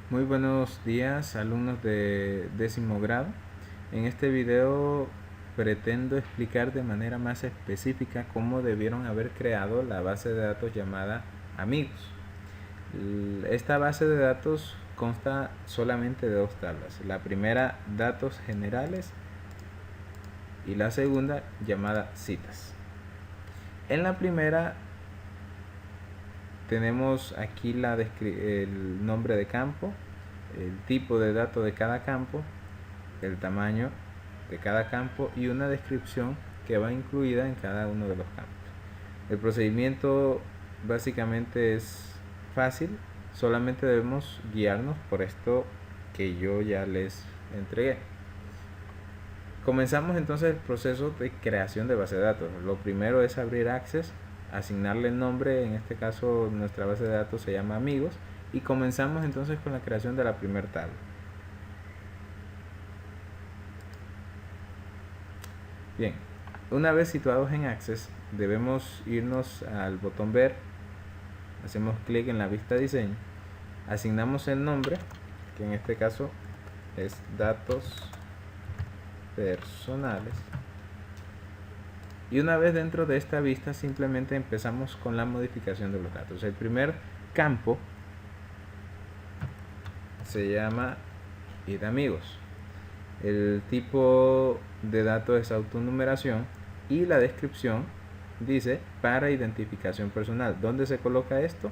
Muy buenos días, alumnos de 10º grado. En este video pretendo explicar de manera más específica cómo debieron haber creado la base de datos llamada Amigos. Esta base de datos consta solamente de dos tablas. La primera, datos generales, y la segunda, llamada citas. En la primera tenemos aquí el nombre de campo, el tipo de dato de cada campo, el tamaño de cada campo y una descripción que va incluida en cada uno de los campos. El procedimiento básicamente es fácil, solamente debemos guiarnos por esto que yo ya les entregué. Comenzamos entonces el proceso de creación de base de datos. Lo primero es abrir Access, asignarle el nombre, en este caso nuestra base de datos se llama Amigos, y comenzamos entonces con la creación de la primera tabla. Bien, una vez situados en Access, debemos irnos al botón Ver, hacemos clic en la vista diseño, asignamos el nombre, que en este caso es datos personales, y una vez dentro de esta vista simplemente empezamos con la modificación de los datos. El primer campo se llama id amigos, el tipo de datos es autonumeración y la descripción dice para identificación personal. ¿Dónde se coloca esto?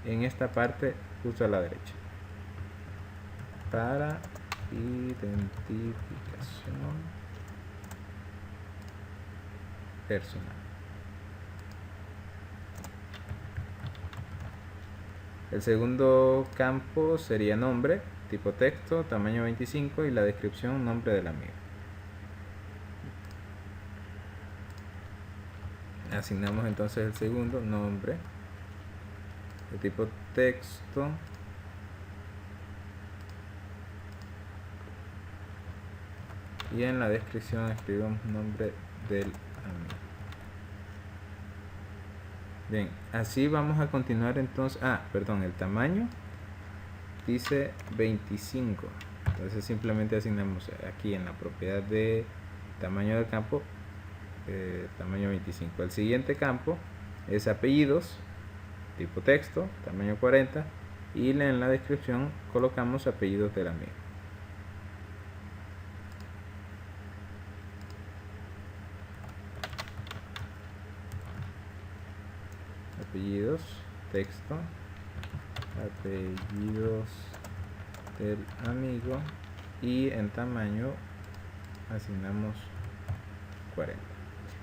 En esta parte justo a la derecha, para identificación personal. El segundo campo sería nombre, tipo texto, tamaño 25 y la descripción nombre del amigo. Asignamos entonces el segundo nombre, de tipo texto, y en la descripción escribimos nombre del amigo. Bien, así vamos a continuar entonces. El tamaño dice 25, entonces simplemente asignamos aquí en la propiedad de tamaño del campo tamaño 25. El siguiente campo es apellidos, tipo texto, tamaño 40, y en la descripción colocamos apellidos del amigo. Apellidos, texto, apellidos del amigo, y en tamaño asignamos 40.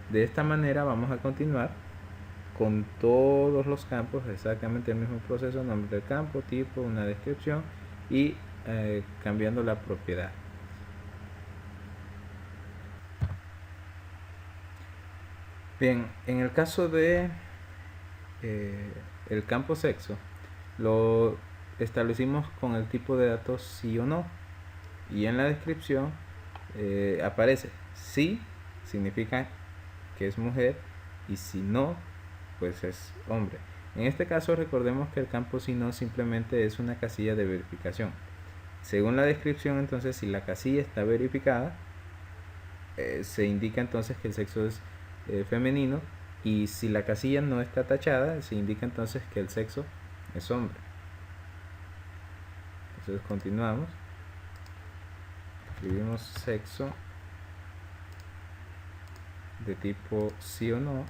De esta manera vamos a continuar con todos los campos, exactamente el mismo proceso: nombre del campo, tipo, una descripción y cambiando la propiedad. Bien, en el caso de el campo sexo, lo establecimos con el tipo de datos sí o no, y en la descripción aparece sí, significa que es mujer, y si no, pues es hombre. En este caso recordemos que el campo si no simplemente es una casilla de verificación. Según la descripción, entonces, si la casilla está verificada, se indica entonces que el sexo es femenino, y si la casilla no está tachada, se indica entonces que el sexo es hombre. Entonces continuamos, escribimos sexo de tipo sí o no,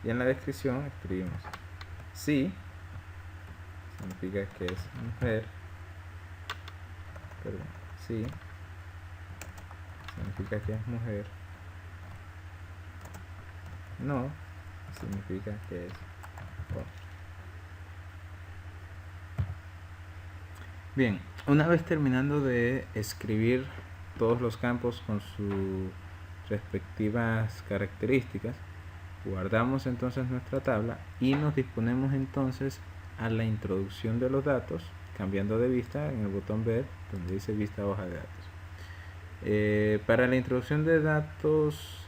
y en la descripción escribimos sí, significa que es mujer, sí, significa que es mujer, no, significa que es hombre. Bien, una vez terminando de escribir todos los campos con sus respectivas características, guardamos entonces nuestra tabla y nos disponemos entonces a la introducción de los datos, cambiando de vista en el botón ver donde dice vista hoja de datos. Para la introducción de datos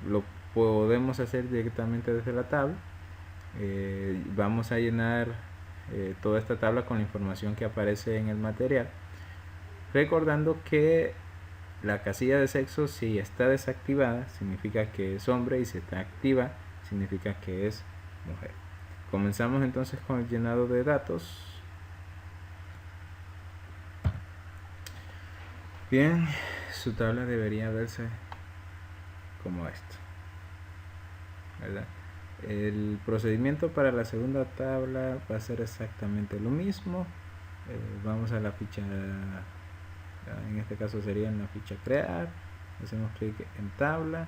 lo podemos hacer directamente desde la tabla, Vamos a llenar toda esta tabla con la información que aparece en el material, recordando que la casilla de sexo, si está desactivada, significa que es hombre, y si está activa, significa que es mujer. Comenzamos entonces con el llenado de datos. Bien, su tabla debería verse como esto, ¿verdad? El procedimiento para la segunda tabla va a ser exactamente lo mismo. Vamos a la ficha, en este caso sería en la ficha crear, hacemos clic en tabla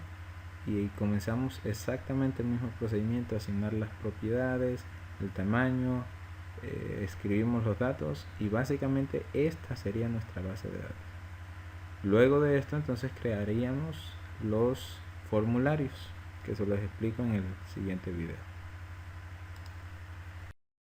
y comenzamos exactamente el mismo procedimiento: asignar las propiedades, el tamaño, escribimos los datos, y básicamente esta sería nuestra base de datos. Luego de esto entonces crearíamos los formularios, que se los explico en el siguiente video.